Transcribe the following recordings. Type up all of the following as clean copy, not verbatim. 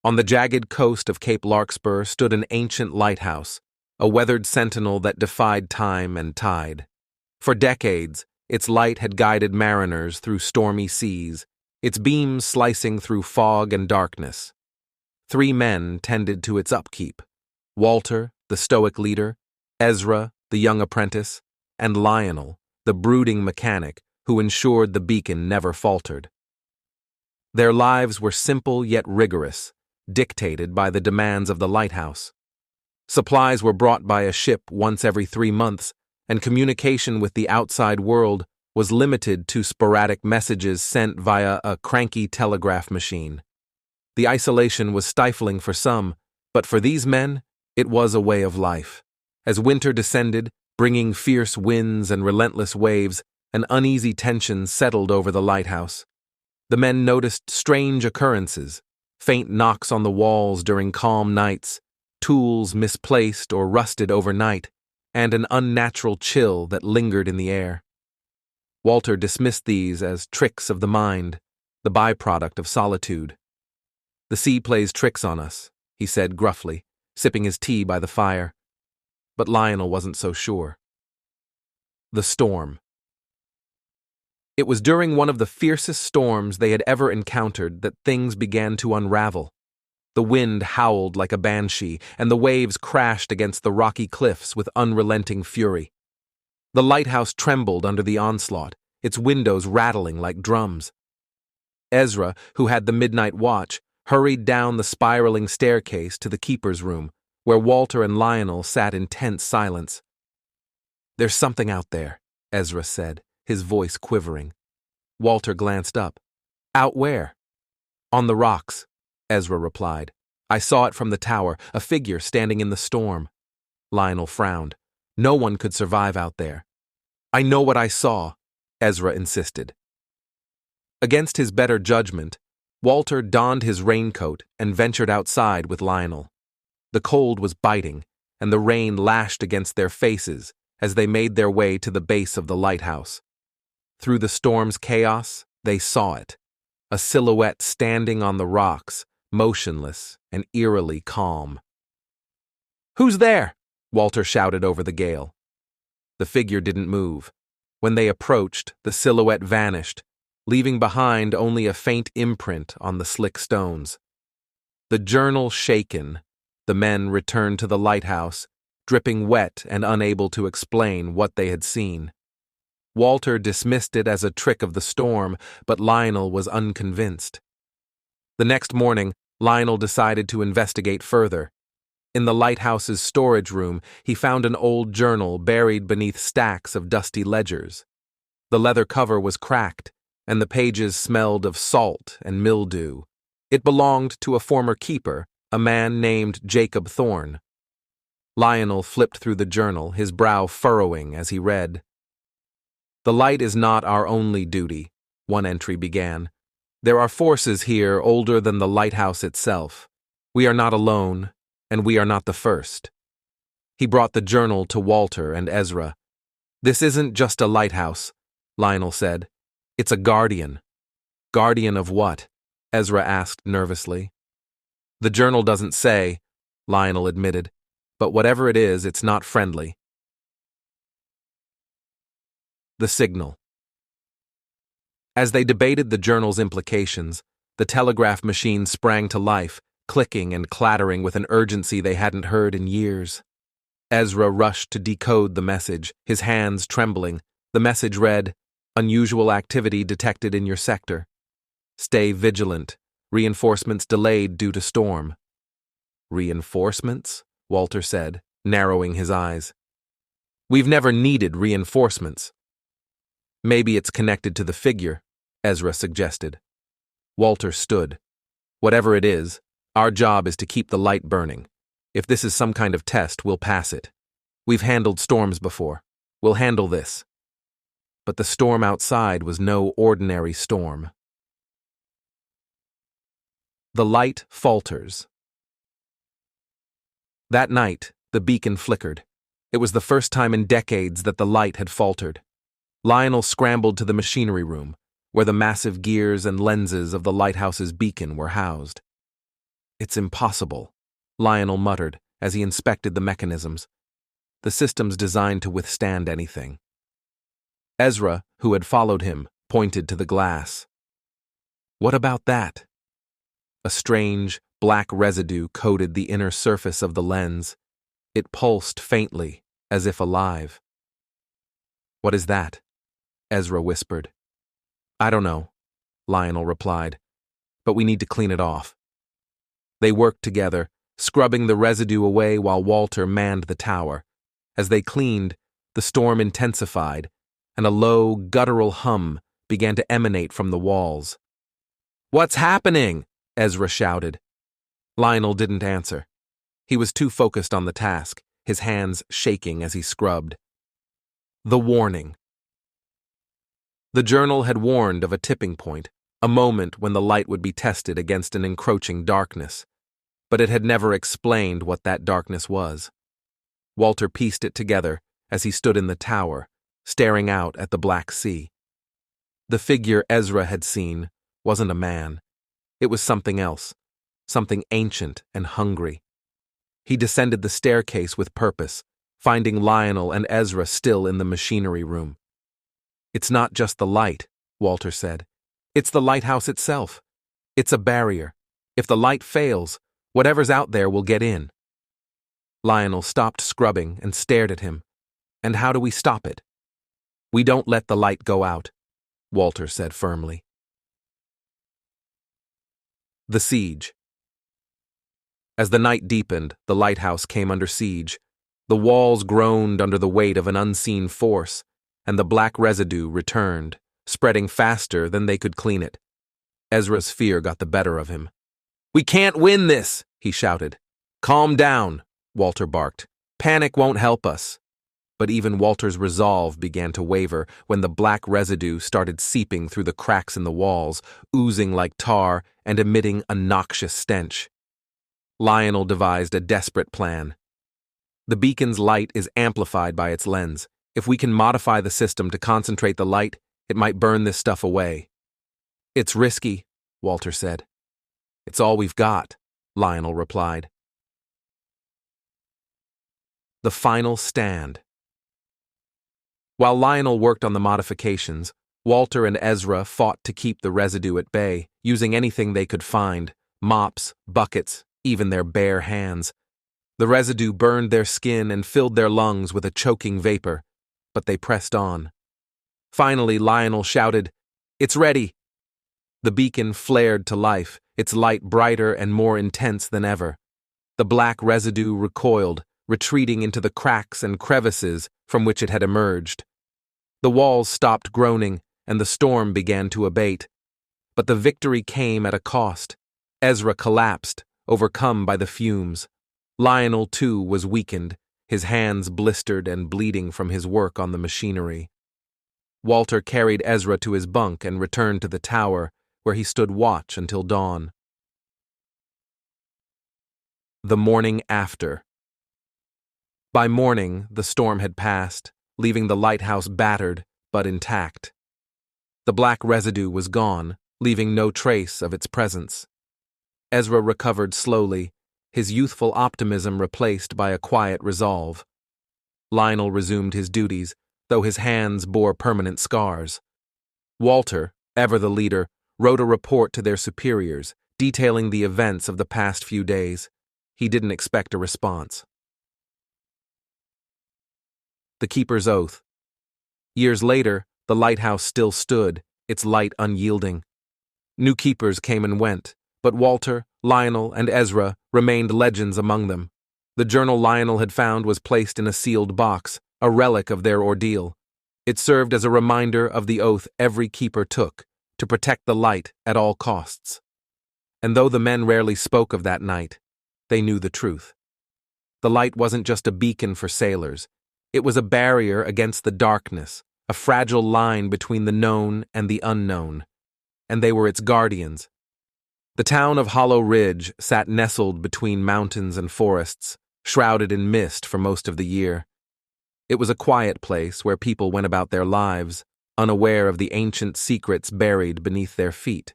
On the jagged coast of Cape Larkspur stood an ancient lighthouse, a weathered sentinel that defied time and tide. For decades, its light had guided mariners through stormy seas, its beams slicing through fog and darkness. 3 men tended to its upkeep: Walter, the stoic leader; Ezra, the young apprentice; and Lionel, the brooding mechanic who ensured the beacon never faltered. Their lives were simple yet rigorous, dictated by the demands of the lighthouse. Supplies were brought by a ship once every 3 months, and communication with the outside world was limited to sporadic messages sent via a cranky telegraph machine. The isolation was stifling for some, but for these men, it was a way of life. As winter descended, bringing fierce winds and relentless waves, an uneasy tension settled over the lighthouse. The men noticed strange occurrences: faint knocks on the walls during calm nights, tools misplaced or rusted overnight, and an unnatural chill that lingered in the air. Walter dismissed these as tricks of the mind, the byproduct of solitude. "The sea plays tricks on us," he said gruffly, sipping his tea by the fire. But Lionel wasn't so sure. The storm. It was during one of the fiercest storms they had ever encountered that things began to unravel. The wind howled like a banshee, and the waves crashed against the rocky cliffs with unrelenting fury. The lighthouse trembled under the onslaught, its windows rattling like drums. Ezra, who had the midnight watch, hurried down the spiraling staircase to the keeper's room, where Walter and Lionel sat in tense silence. "There's something out there," Ezra said, his voice quivering. Walter glanced up. "Out where?" "On the rocks," Ezra replied. "I saw it from the tower, a figure standing in the storm." Lionel frowned. No one could survive out there. "I know what I saw," Ezra insisted. Against his better judgment, Walter donned his raincoat and ventured outside with Lionel. The cold was biting, and the rain lashed against their faces as they made their way to the base of the lighthouse. Through the storm's chaos, they saw it: a silhouette standing on the rocks, motionless and eerily calm. "Who's there?" Walter shouted over the gale. The figure didn't move. When they approached, the silhouette vanished, leaving behind only a faint imprint on the slick stones. The journal shaken, the men returned to the lighthouse, dripping wet and unable to explain what they had seen. Walter dismissed it as a trick of the storm, but Lionel was unconvinced. The next morning, Lionel decided to investigate further. In the lighthouse's storage room, he found an old journal buried beneath stacks of dusty ledgers. The leather cover was cracked, and the pages smelled of salt and mildew. It belonged to a former keeper, a man named Jacob Thorne. Lionel flipped through the journal, his brow furrowing as he read. "The light is not our only duty," one entry began. "There are forces here older than the lighthouse itself. We are not alone, and we are not the first." He brought the journal to Walter and Ezra. "This isn't just a lighthouse," Lionel said. "It's a guardian." "Guardian of what?" Ezra asked nervously. "The journal doesn't say," Lionel admitted, "but whatever it is, it's not friendly." The signal. As they debated the journal's implications, the telegraph machine sprang to life, clicking and clattering with an urgency they hadn't heard in years. Ezra rushed to decode the message, his hands trembling. The message read, "Unusual activity detected in your sector. Stay vigilant. Reinforcements delayed due to storm." "Reinforcements?" Walter said, narrowing his eyes. "We've never needed reinforcements." "Maybe it's connected to the figure," Ezra suggested. Walter stood. "Whatever it is, our job is to keep the light burning. If this is some kind of test, we'll pass it. We've handled storms before. We'll handle this." But the storm outside was no ordinary storm. The light falters. That night, the beacon flickered. It was the first time in decades that the light had faltered. Lionel scrambled to the machinery room, where the massive gears and lenses of the lighthouse's beacon were housed. It's impossible, Lionel muttered as he inspected the mechanisms. The system's designed to withstand anything. Ezra, who had followed him, pointed to the glass. What about that? A strange, black residue coated the inner surface of the lens. It pulsed faintly, as if alive. What is that? Ezra whispered. I don't know, Lionel replied, but we need to clean it off. They worked together, scrubbing the residue away while Walter manned the tower. As they cleaned, the storm intensified, and a low, guttural hum began to emanate from the walls. What's happening? Ezra shouted. Lionel didn't answer. He was too focused on the task, his hands shaking as he scrubbed. The warning. The journal had warned of a tipping point, a moment when the light would be tested against an encroaching darkness, but it had never explained what that darkness was. Walter pieced it together as he stood in the tower, staring out at the Black Sea. The figure Ezra had seen wasn't a man. It was something else, something ancient and hungry. He descended the staircase with purpose, finding Lionel and Ezra still in the machinery room. It's not just the light, Walter said. It's the lighthouse itself. It's a barrier. If the light fails, whatever's out there will get in. Lionel stopped scrubbing and stared at him. And how do we stop it? We don't let the light go out, Walter said firmly. The siege. As the night deepened, the lighthouse came under siege. The walls groaned under the weight of an unseen force, and the black residue returned, spreading faster than they could clean it. Ezra's fear got the better of him. We can't win this, he shouted. Calm down, Walter barked. Panic won't help us. But even Walter's resolve began to waver when the black residue started seeping through the cracks in the walls, oozing like tar and emitting a noxious stench. Lionel devised a desperate plan. The beacon's light is amplified by its lens. If we can modify the system to concentrate the light, it might burn this stuff away. It's risky, Walter said. It's all we've got, Lionel replied. The final stand. While Lionel worked on the modifications, Walter and Ezra fought to keep the residue at bay, using anything they could find, mops, buckets, even their bare hands. The residue burned their skin and filled their lungs with a choking vapor, but they pressed on. Finally, Lionel shouted, It's ready! The beacon flared to life, its light brighter and more intense than ever. The black residue recoiled, retreating into the cracks and crevices from which it had emerged. The walls stopped groaning, and the storm began to abate. But the victory came at a cost. Ezra collapsed, overcome by the fumes. Lionel, too, was weakened, his hands blistered and bleeding from his work on the machinery. Walter carried Ezra to his bunk and returned to the tower, where he stood watch until dawn. The morning after. By morning, the storm had passed, leaving the lighthouse battered but intact. The black residue was gone, leaving no trace of its presence. Ezra recovered slowly, his youthful optimism replaced by a quiet resolve. Lionel resumed his duties, though his hands bore permanent scars. Walter, ever the leader, wrote a report to their superiors, detailing the events of the past few days. He didn't expect a response. The Keeper's Oath. Years later, the lighthouse still stood, its light unyielding. New keepers came and went, but Walter, Lionel, and Ezra remained legends among them. The journal Lionel had found was placed in a sealed box, a relic of their ordeal. It served as a reminder of the oath every keeper took, to protect the light at all costs. And though the men rarely spoke of that night, they knew the truth. The light wasn't just a beacon for sailors. It was a barrier against the darkness, a fragile line between the known and the unknown. And they were its guardians. The town of Hollow Ridge sat nestled between mountains and forests, shrouded in mist for most of the year. It was a quiet place where people went about their lives, unaware of the ancient secrets buried beneath their feet.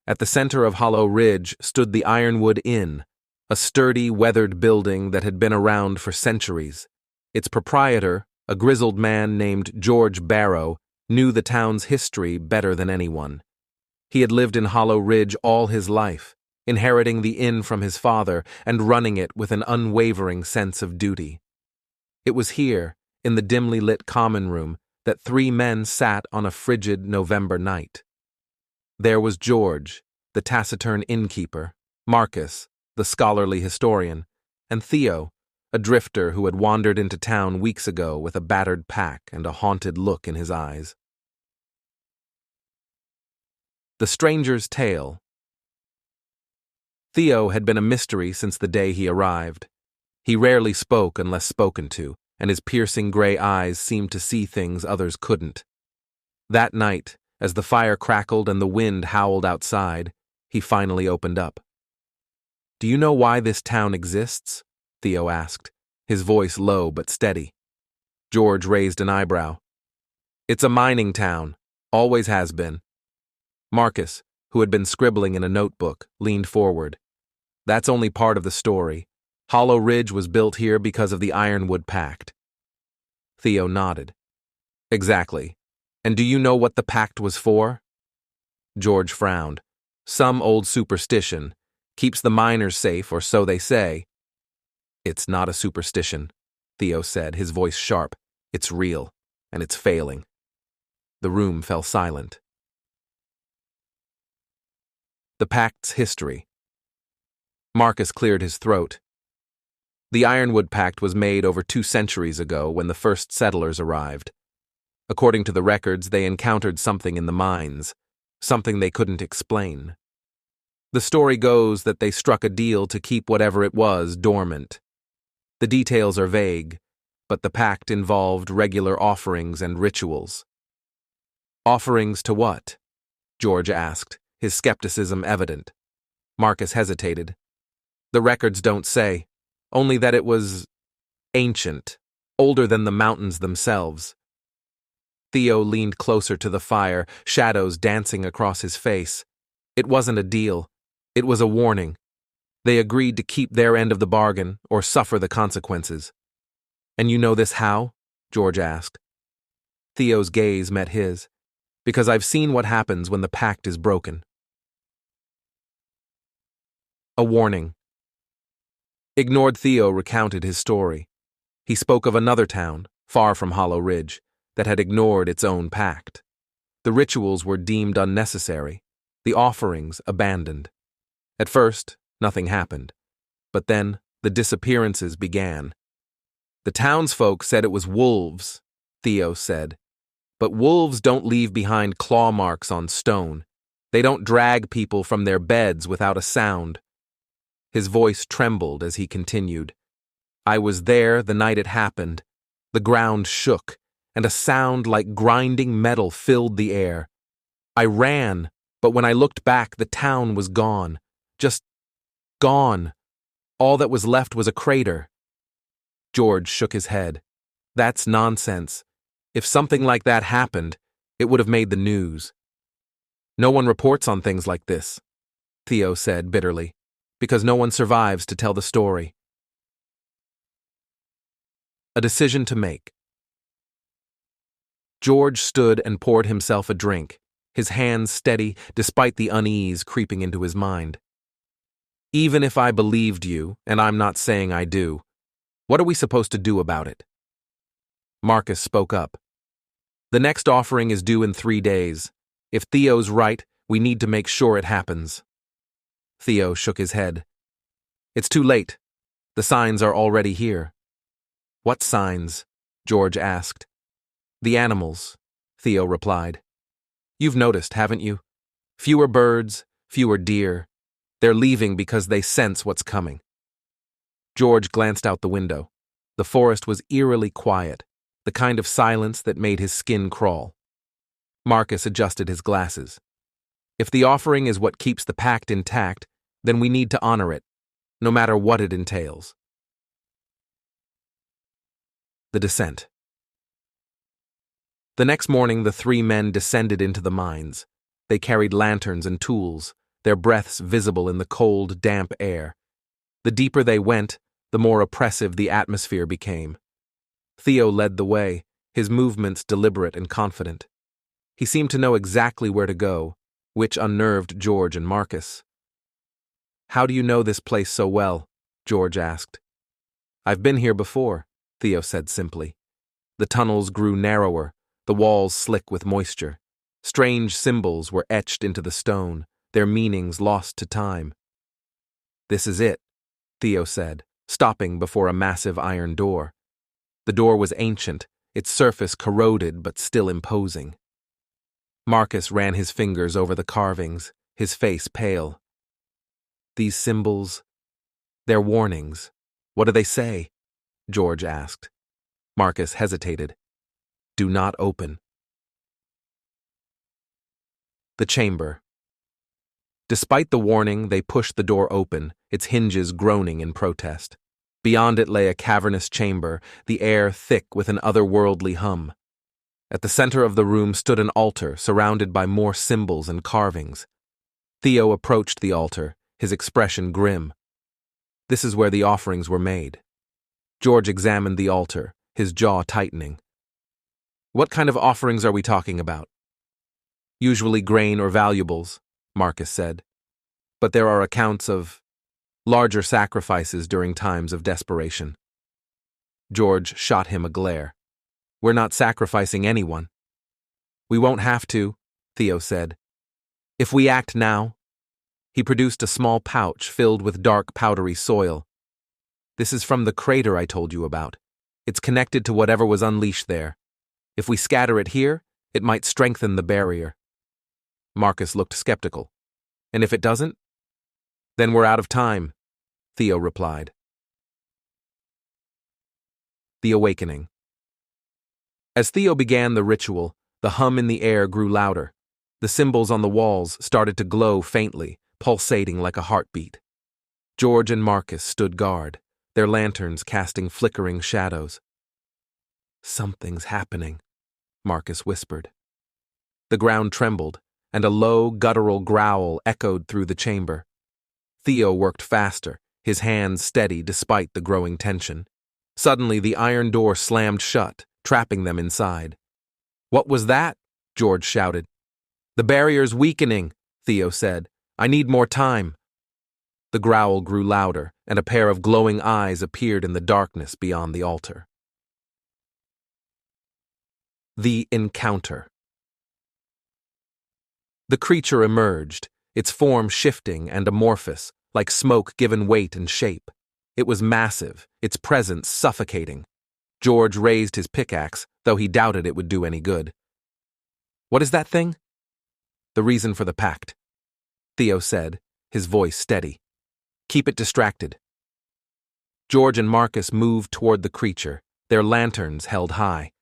At the center of Hollow Ridge stood the Ironwood Inn, a sturdy, weathered building that had been around for centuries. Its proprietor, a grizzled man named George Barrow, knew the town's history better than anyone. He had lived in Hollow Ridge all his life, inheriting the inn from his father and running it with an unwavering sense of duty. It was here, in the dimly lit common room, that three men sat on a frigid November night. There was George, the taciturn innkeeper, Marcus, the scholarly historian, and Theo, a drifter who had wandered into town weeks ago with a battered pack and a haunted look in his eyes. The Stranger's Tale. Theo had been a mystery since the day he arrived. He rarely spoke unless spoken to, and his piercing gray eyes seemed to see things others couldn't. That night, as the fire crackled and the wind howled outside, he finally opened up. "Do you know why this town exists?" Theo asked, his voice low but steady. George raised an eyebrow. "It's a mining town. Always has been." Marcus, who had been scribbling in a notebook, leaned forward. "That's only part of the story. Hollow Ridge was built here because of the Ironwood Pact." Theo nodded. "Exactly. And do you know what the pact was for?" George frowned. "Some old superstition. Keeps the miners safe, or so they say." "It's not a superstition," Theo said, his voice sharp. "It's real, and it's failing." The room fell silent. The Pact's history. Marcus cleared his throat. The Ironwood Pact was made over 2 centuries ago when the first settlers arrived. According to the records, they encountered something in the mines, something they couldn't explain. The story goes that they struck a deal to keep whatever it was dormant. The details are vague, but the pact involved regular offerings and rituals. "Offerings to what?" George asked, his skepticism evident. Marcus hesitated. "The records don't say, only that it was ancient, older than the mountains themselves." Theo leaned closer to the fire, shadows dancing across his face. "It wasn't a deal. It was a warning. They agreed to keep their end of the bargain or suffer the consequences." "And you know this how?" George asked. Theo's gaze met his. "Because I've seen what happens when the pact is broken." A warning. Ignored Theo recounted his story. He spoke of another town, far from Hollow Ridge, that had ignored its own pact. The rituals were deemed unnecessary, the offerings abandoned. At first, nothing happened. But then, the disappearances began. "The townsfolk said it was wolves," Theo said. "But wolves don't leave behind claw marks on stone. They don't drag people from their beds without a sound." His voice trembled as he continued. "I was there the night it happened. The ground shook, and a sound like grinding metal filled the air. I ran, but when I looked back, the town was gone. Just gone. All that was left was a crater." George shook his head. "That's nonsense. If something like that happened, it would have made the news." "No one reports on things like this," Theo said bitterly, "because no one survives to tell the story." A decision to make. George stood and poured himself a drink, his hands steady despite the unease creeping into his mind. "Even if I believed you, and I'm not saying I do, what are we supposed to do about it?" Marcus spoke up. "The next offering is due in 3 days. If Theo's right, we need to make sure it happens." Theo shook his head. "It's too late. The signs are already here." "What signs?" George asked. "The animals," Theo replied. "You've noticed, haven't you? Fewer birds, fewer deer. They're leaving because they sense what's coming." George glanced out the window. The forest was eerily quiet, the kind of silence that made his skin crawl. Marcus adjusted his glasses. "If the offering is what keeps the pact intact, then we need to honor it, no matter what it entails." The descent. The next morning, the 3 men descended into the mines. They carried lanterns and tools, their breaths visible in the cold, damp air. The deeper they went, the more oppressive the atmosphere became. Theo led the way, his movements deliberate and confident. He seemed to know exactly where to go, which unnerved George and Marcus. "How do you know this place so well?" George asked. "I've been here before," Theo said simply. The tunnels grew narrower, the walls slick with moisture. Strange symbols were etched into the stone, their meanings lost to time. "This is it," Theo said, stopping before a massive iron door. The door was ancient, its surface corroded but still imposing. Marcus ran his fingers over the carvings, his face pale. "These symbols, they're warnings. What do they say?" George asked. Marcus hesitated. "Do not open." The chamber. Despite the warning, they pushed the door open, its hinges groaning in protest. Beyond it lay a cavernous chamber, the air thick with an otherworldly hum. At the center of the room stood an altar surrounded by more symbols and carvings. Theo approached the altar, his expression grim. "This is where the offerings were made." George examined the altar, his jaw tightening. "What kind of offerings are we talking about?" "Usually grain or valuables," Marcus said. "But there are accounts of larger sacrifices during times of desperation." George shot him a glare. "We're not sacrificing anyone." "We won't have to," Theo said. "If we act now." He produced a small pouch filled with dark, powdery soil. "This is from the crater I told you about. It's connected to whatever was unleashed there. If we scatter it here, it might strengthen the barrier." Marcus looked skeptical. "And if it doesn't?" "Then we're out of time," Theo replied. The awakening. As Theo began the ritual, the hum in the air grew louder. The symbols on the walls started to glow faintly, pulsating like a heartbeat. George and Marcus stood guard, their lanterns casting flickering shadows. "Something's happening," Marcus whispered. The ground trembled, and a low, guttural growl echoed through the chamber. Theo worked faster, his hands steady despite the growing tension. Suddenly, the iron door slammed shut, trapping them inside. "What was that?" George shouted. "The barrier's weakening," Theo said. "I need more time." The growl grew louder, and a pair of glowing eyes appeared in the darkness beyond the altar. The encounter. The creature emerged, its form shifting and amorphous, like smoke given weight and shape. It was massive, its presence suffocating. George raised his pickaxe, though he doubted it would do any good. "What is that thing?" "The reason for the pact," Theo said, his voice steady. "Keep it distracted." George and Marcus moved toward the creature, their lanterns held high.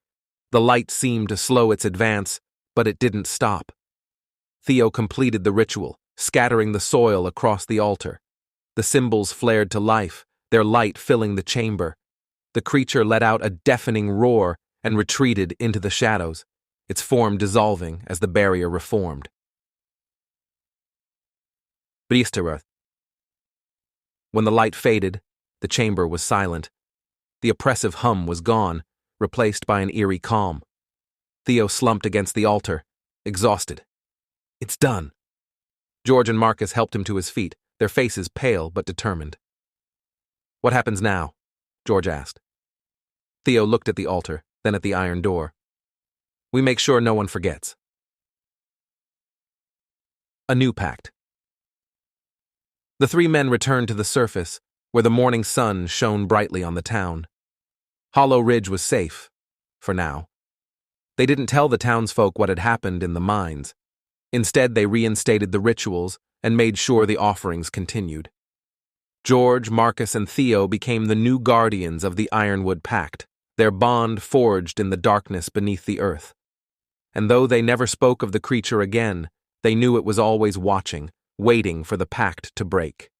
The light seemed to slow its advance, but it didn't stop. Theo completed the ritual, scattering the soil across the altar. The symbols flared to life, their light filling the chamber. The creature let out a deafening roar and retreated into the shadows, its form dissolving as the barrier reformed. Betrayal. When the light faded, the chamber was silent. The oppressive hum was gone, replaced by an eerie calm. Theo slumped against the altar, exhausted. "It's done." George and Marcus helped him to his feet, their faces pale but determined. "What happens now?" George asked. Theo looked at the altar, then at the iron door. "We make sure no one forgets." A new pact. The three men returned to the surface, where the morning sun shone brightly on the town. Hollow Ridge was safe, for now. They didn't tell the townsfolk what had happened in the mines. Instead, they reinstated the rituals and made sure the offerings continued. George, Marcus, and Theo became the new guardians of the Ironwood Pact, their bond forged in the darkness beneath the earth. And though they never spoke of the creature again, they knew it was always watching, waiting for the pact to break.